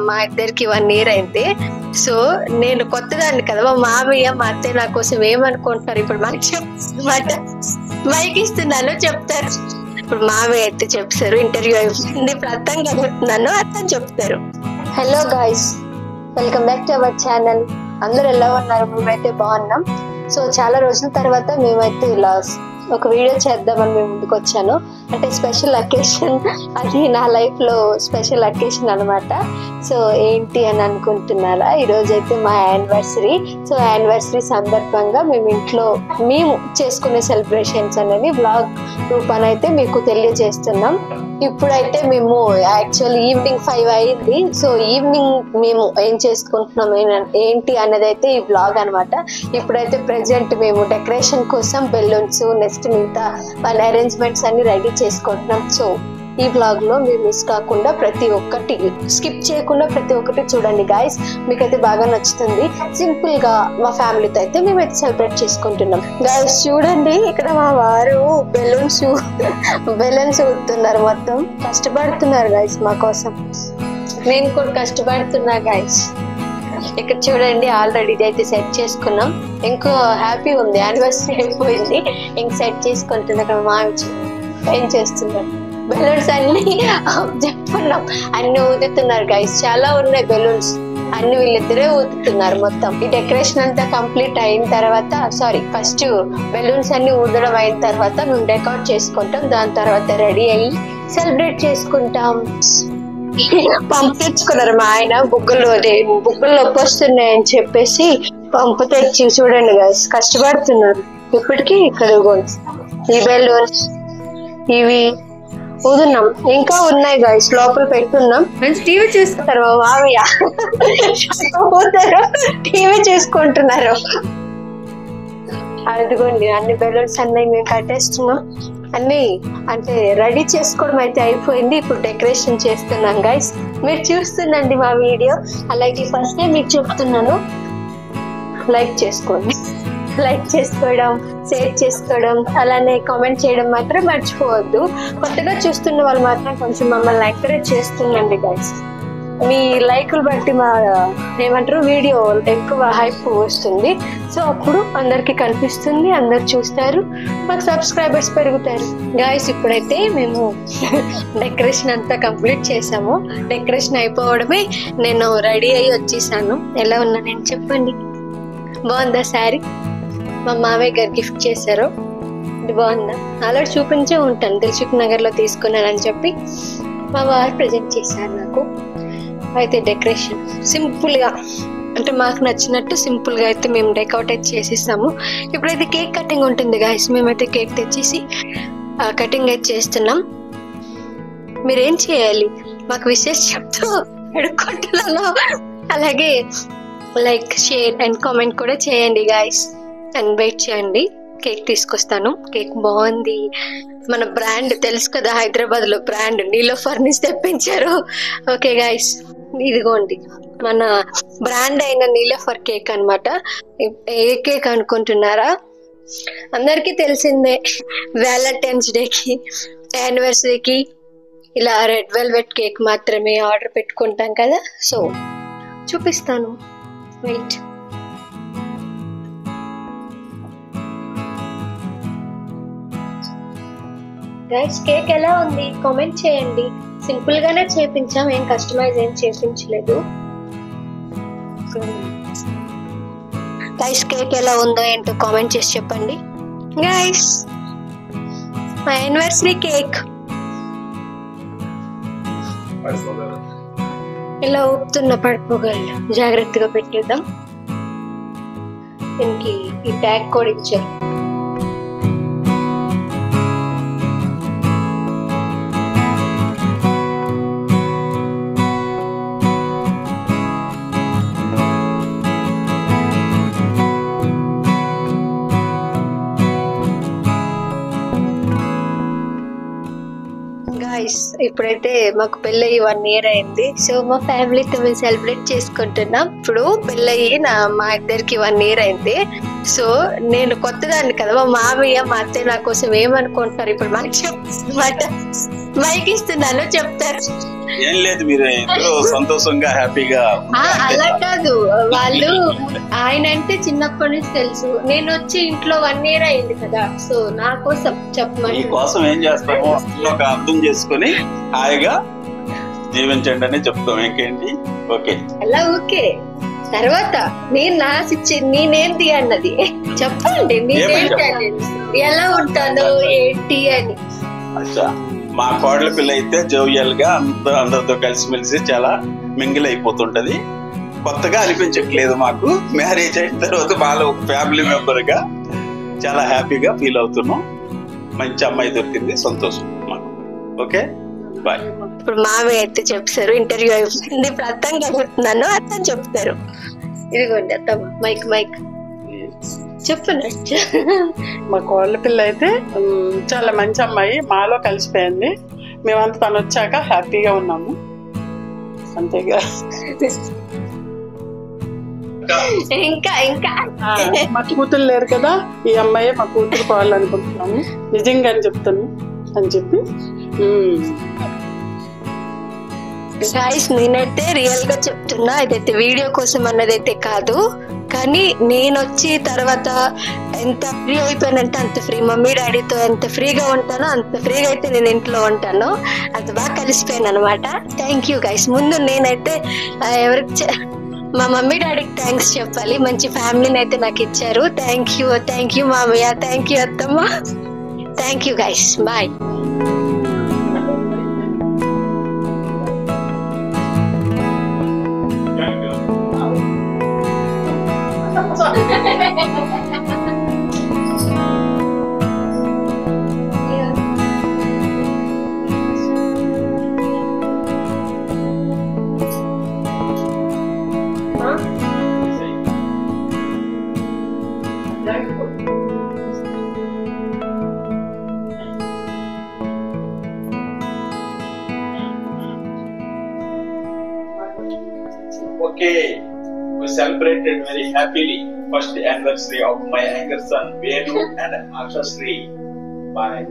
మా ఇద్దరికి 1 year అయింది. సో నేను కొత్తదాన్ని కదా, మా మామయ్య మా అత్తయ్య నా కోసం ఏమనుకుంటున్నారు ఇప్పుడు మైక్ ఇస్తున్నాను చెప్తారు. ఇప్పుడు మామయ్య అయితే చెప్తారు, ఇంటర్వ్యూ అయిపోయింది, ఇప్పుడు అర్థం కలుగుతున్నాను, అర్థం చెప్తారు. Hello guys, welcome back to our channel. అందరూ ఎలా ఉన్నారు? మేమైతే బాగున్నాం. సో చాలా రోజుల తర్వాత మేమైతే ఇలా ఒక వీడియో చేద్దామని మేము ముందుకు వచ్చాను. అంటే స్పెషల్ అకేషన్, అది నా లైఫ్ లో స్పెషల్ అకేషన్ అనమాట. సో ఏంటి అని అనుకుంటున్నారా? ఈ రోజు అయితే మా యానివర్సరీ. సో యానివర్సరీ సందర్భంగా మేము ఇంట్లో మేము చేసుకునే సెలబ్రేషన్స్ అనేది వ్లాగ్ రూపాన అయితే మీకు తెలియజేస్తున్నాం. ఇప్పుడైతే మేము యాక్చువల్లీ ఈవినింగ్ 5 అయింది. సో ఈవినింగ్ మేము ఏం చేసుకుంటున్నాం ఏంటి అన్నది అయితే ఈ వ్లాగ్ అనమాట. ఇప్పుడైతే ప్రెసెంట్ మేము డెకరేషన్ కోసం బెలూన్స్, నెక్స్ట్ మిగతా వాళ్ళ అరేంజ్మెంట్స్ అన్ని రెడీ చేసుకుంటున్నాం. సో ఈ వ్లాగ్ లో మీరు మిస్ కాకుండా ప్రతి ఒక్కటి స్కిప్ చేయకుండా ప్రతి ఒక్కటి చూడండి గాయస్, మీకైతే బాగా నచ్చుతుంది. సింపుల్ గా మా ఫ్యామిలీతో అయితే మేమైతే సెలబ్రేట్ చేసుకుంటున్నాం. గాయస్ చూడండి, ఇక్కడ మా వారు బెలూన్స్ ఊతున్నారు, మొత్తం కష్టపడుతున్నారు గాయస్ మా కోసం. నేను కూడా కష్టపడుతున్నా గాయస్. ఇక్కడ చూడండి, ఆల్రెడీ అయితే సెట్ చేసుకున్నాం. ఇంకో హ్యాపీ ఉంది, యానివర్సరీ అయిపోయింది, ఇంక సెట్ చేసుకుంటున్నా. అక్కడ మావి ఏం చేస్తున్నారు, బెలూన్స్ అన్ని చెప్పుకున్నాం, అన్ని ఊదుతున్నారు గైస్. చాలా ఉన్నాయి బెలూన్స్, అన్ని వీళ్ళిద్దరే ఊదుతున్నారు. మొత్తం ఈ డెకరేషన్ అంతా కంప్లీట్ అయిన తర్వాత, ఫస్ట్ బెలూన్స్ అన్ని ఊదడం అయిన తర్వాత మేము డెకరేట్ చేసుకుంటాం. దాని తర్వాత రెడీ అయ్యి సెలబ్రేట్ చేసుకుంటాం. పంపించుకున్నారు మా ఆయన, బుగ్గలు నొప్పి వస్తున్నాయని చెప్పేసి పంపు తెచ్చి చూడండి గైస్, కష్టపడుతున్నారు ఇప్పటికీ. ఇక్కడ ఈ బెలూన్స్ ఇవి ఊదున్నాం, ఇంకా ఉన్నాయి గైస్, లోపల పెట్టున్నాం. టీవీ చూసుకుంటారు మా మామయ్య, టీవీ చూసుకుంటున్నారు. అదిగోండి అన్ని బెలూన్స్ అన్నీ మేము కట్టేస్తున్నాం. అన్ని అంటే రెడీ చేసుకోవడం అయితే అయిపోయింది. ఇప్పుడు డెకరేషన్ చేస్తున్నాం గైస్, మీరు చూస్తుండండి మా వీడియో. అలాగే ఫస్ట్ టైం మీకు చెప్తున్నాను, లైక్ చేసుకోండి. లైక్ చేసుకోవడం, షేర్ చేసుకోవడం, అలానే కామెంట్ చేయడం మాత్రం మర్చిపోవద్దు. కొత్తగా చూస్తున్న వాళ్ళు మాత్రం కొంచెం మమ్మల్ని ఎంకరేజ్ చేస్తుండండి గైస్. మీ లైకులు బట్టి మా వీడియో ఎక్కువ హైప్ వస్తుంది. సో అప్పుడు అందరికి కనిపిస్తుంది, అందరు చూస్తారు, మాకు సబ్స్క్రైబర్స్ పెరుగుతారు గాయస్. ఇప్పుడైతే మేము డెకరేషన్ అంతా కంప్లీట్ చేసాము. డెకరేషన్ అయిపోవడమే నేను రెడీ అయ్యి వచ్చేసాను. ఎలా ఉన్నా నేను చెప్పండి, బాగుందా శారీ? మా మామయ్య గారు గిఫ్ట్ చేశారు, ఇది బాగుందా? అలా చూపించే ఉంటాను, దిల్సుఖ్ నగర్ లో తీసుకున్నానని చెప్పి మా వారు ప్రజెంట్ చేశారు నాకు. అయితే డెకరేషన్ సింపుల్ గా, అంటే మాకు నచ్చినట్టు సింపుల్ గా అయితే మేము డెకరేట్ చేసేసాము. ఇప్పుడైతే కేక్ కటింగ్ ఉంటుంది గాయస్, మేమైతే కేక్ తెచ్చేసి కటింగ్ అయితే చేస్తున్నాం. మీరేం చేయాలి, మాకు విషెస్ చెప్తూ అడుక్కుంటున్నాను. అలాగే లైక్, షేర్ అండ్ కామెంట్ కూడా చేయండి గాయస్. అండ్ వెయిట్ చేయండి, కేక్ తీసుకొస్తాను. కేక్ బాగుంది, మన బ్రాండ్ తెలుసు కదా, హైదరాబాద్ లో బ్రాండ్ నీలోఫర్ నుంచి తెప్పించారు. ఓకే గాయస్, ఇదిగోండి మన బ్రాండ్ అయిన నీలోఫర్ కేక్ అన్నమాట. ఏ కేక్ అనుకుంటున్నారా? అందరికీ తెలిసిందే, వ్యాలంటైన్స్ డేకి, యానివర్సరీకి ఇలా రెడ్ వెల్వెట్ కేక్ మాత్రమే ఆర్డర్ పెట్టుకుంటాం కదా. సో చూపిస్తాను, వెయిట్. గైస్ కేక్ ఎలా ఉంది కామెంట్ చేయండి. సింపుల్ గానే చేపించాం, ఏం కస్టమైజ్ ఏం చేపించలేదు. గైస్ కేక్ ఎలా ఉందో ఏంటో కామెంట్ చేసి చెప్పండి గైస్. మా యానివర్సరీ కేక్ ఇలా ఊపుతున్న పడిపోగలరు, జాగ్రత్తగా పెట్టేద్దాం. దీనికి ఈ ట్యాగ్ కూడా ఇచ్చారు. గాయ్స్ ఇప్పుడైతే మాకు పెళ్ళయి 1 year అయింది. సో మా ఫ్యామిలీతో మేము సెలబ్రేట్ చేసుకుంటున్నాం. ఇప్పుడు పెళ్ళయి మా ఇద్దరికి 1 year అయింది. సో నేను కొత్తదాన్ని కదా, మా మామయ్య మా అత్తయ్య నా కోసం ఏమనుకుంటారు ఇప్పుడు మైక్ ఇస్తున్నాను చెప్తారు. ఏం లేదు, మీరు సంతోషంగా హ్యాపీగా. అలా కాదు, వాళ్ళు ఆయన అంటే చిన్నప్పటి నుంచి తెలుసు. నేను వచ్చి ఇంట్లో 1 year అయింది కదా, సో నా కోసం చెప్పమని కోసం ఏం చేస్తామో ఒక అర్థం చేసుకుని హాయిగా జీవించండి అని చెప్తాం. ఇంకేంటి, ఓకే అలా ఓకే. తర్వాత నేనేంటి అన్నది చెప్పండి, ఎలా ఉంటాను ఏంటి అని. మా కోడల పిల్ల అయితే జోవియల్ గా అందరితో కలిసిమెలిసి చాలా మింగిల్ అయిపోతుంటది. కొత్తగా అనిపించట్లేదు మాకు. మ్యారేజ్ అయిన తర్వాత వాళ్ళ ఫ్యామిలీ మెంబర్ గా చాలా హ్యాపీగా ఫీల్ అవుతున్నాం. మంచి అమ్మాయి దొరికింది, సంతోషం మాకు. Okay bye. ఇప్పుడు మామయ్య అయితే చెప్తారు, ఇంటర్వ్యూ అయిపోయింది. ఇప్పుడు అర్థం కలుగుతున్నాను, అర్థం చెప్తారు. ఇదిగోండి అత్తమ్మ మైక్ చెప్పండి. మా కోళ్ళ పిల్ల అయితే చాలా మంచి అమ్మాయి, మాలో కలిసిపోయింది. మేమంతా తను వచ్చాక హ్యాపీగా ఉన్నాము, అంతేగా. ఇంకా మా కూతురు లేరు కదా, ఈ అమ్మాయి మా కూతురు కోవాలనుకుంటున్నాము, నిజంగా అని చెప్తాను అని చెప్పి. గాయ్స్ నేనైతే రియల్ గా చెప్తున్నా, ఇదైతే వీడియో కోసం అన్నదైతే కాదు. కానీ నేను వచ్చి తర్వాత ఎంత ఫ్రీ అయిపోయానంటే అంత ఫ్రీ. మమ్మీ డాడీతో ఎంత ఫ్రీగా ఉంటానో అంత ఫ్రీగా అయితే నేను ఇంట్లో ఉంటాను. అంత బాగా కలిసిపోయాను అనమాట. Thank you guys. ముందు నేనైతే ఎవరికి మా మమ్మీ డాడీకి థ్యాంక్స్ చెప్పాలి, మంచి ఫ్యామిలీని అయితే నాకు ఇచ్చారు. థ్యాంక్ యూ మామయ్య, థ్యాంక్ యూ అత్తమ్మ, thank you guys, bye. Okay, we celebrated very happily first anniversary of my younger son Venu and Akshasri. Bye.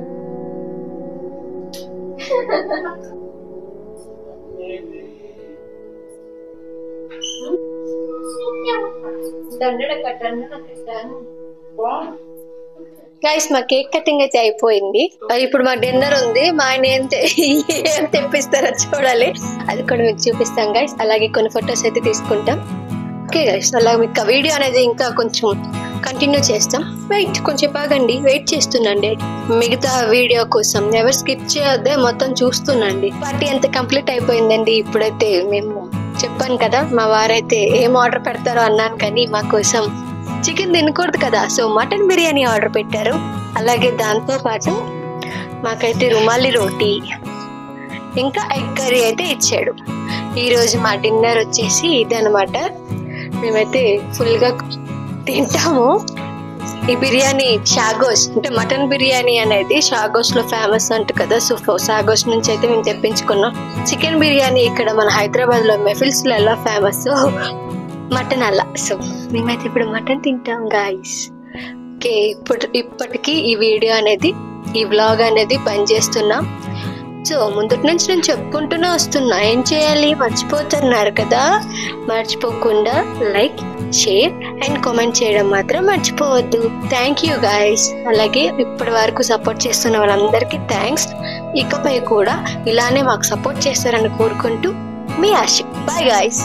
Guys మా కేక్ కటింగ్ అయితే అయిపోయింది. ఇప్పుడు మా డిన్నర్ ఉంది. మా ఆయన ఏం తెప్పిస్తారో చూడాలి, అది కూడా మీకు చూపిస్తాం గైస్. అలాగే కొన్ని ఫొటోస్ అయితే తీసుకుంటాం. ఓకే గైస్, అలాగే మీకు వీడియో అనేది ఇంకా కొంచెం కంటిన్యూ చేస్తాం. కొంచెం బాగండి, వెయిట్ చేస్తుండండి మిగతా వీడియో కోసం. ఎవరు స్కిప్ చేయొద్దే, మొత్తం చూస్తుండండి. పార్టీ అంతా కంప్లీట్ అయిపోయిందండి. ఇప్పుడైతే మేము చెప్పాను కదా, మా వారైతే ఏం ఆర్డర్ పెడతారో అన్నాను, కానీ మా కోసం చికెన్ తినకూడదు కదా, సో మటన్ బిర్యానీ ఆర్డర్ పెట్టారు. అలాగే దాంతో పాటు మాకైతే రుమాలి రోటీ ఇంకా ఎగ్ కర్రీ అయితే ఇచ్చాడు. ఈరోజు మా డిన్నర్ వచ్చేసి ఇదనమాట. మేమైతే ఫుల్గా తింటాము. ఈ బిర్యానీ షాగోస్ అంటే మటన్ బిర్యానీ అనేది షాగోస్ లో ఫేమస్ అంట కదా, సో షాగోస్ నుంచి అయితే మేము తెప్పించుకున్నాం. చికెన్ బిర్యానీ ఇక్కడ మన హైదరాబాద్ లో మెఫిల్స్ లో ఎలా ఫేమస్, మటన్ అలా. సో మేమైతే ఇప్పుడు మటన్ తింటాం గాయస్. ఓకే, ఇప్పటికి ఈ వీడియో అనేది, ఈ వ్లాగ్ అనేది పనిచేస్తున్నాం. సో ముందుటి నుంచి నేను చెప్పుకుంటూనే వస్తున్నా, ఏం చేయాలి మర్చిపోతున్నారు కదా. మర్చిపోకుండా లైక్, షేర్ అండ్ కామెంట్ చేయడం మాత్రం మర్చిపోవద్దు. Thank you guys. అలాగే ఇప్పటి వరకు సపోర్ట్ చేస్తున్న వాళ్ళందరికీ థ్యాంక్స్. ఇకపై కూడా ఇలానే మాకు సపోర్ట్ చేస్తారని కోరుకుంటూ మీ ఆశ. Bye guys.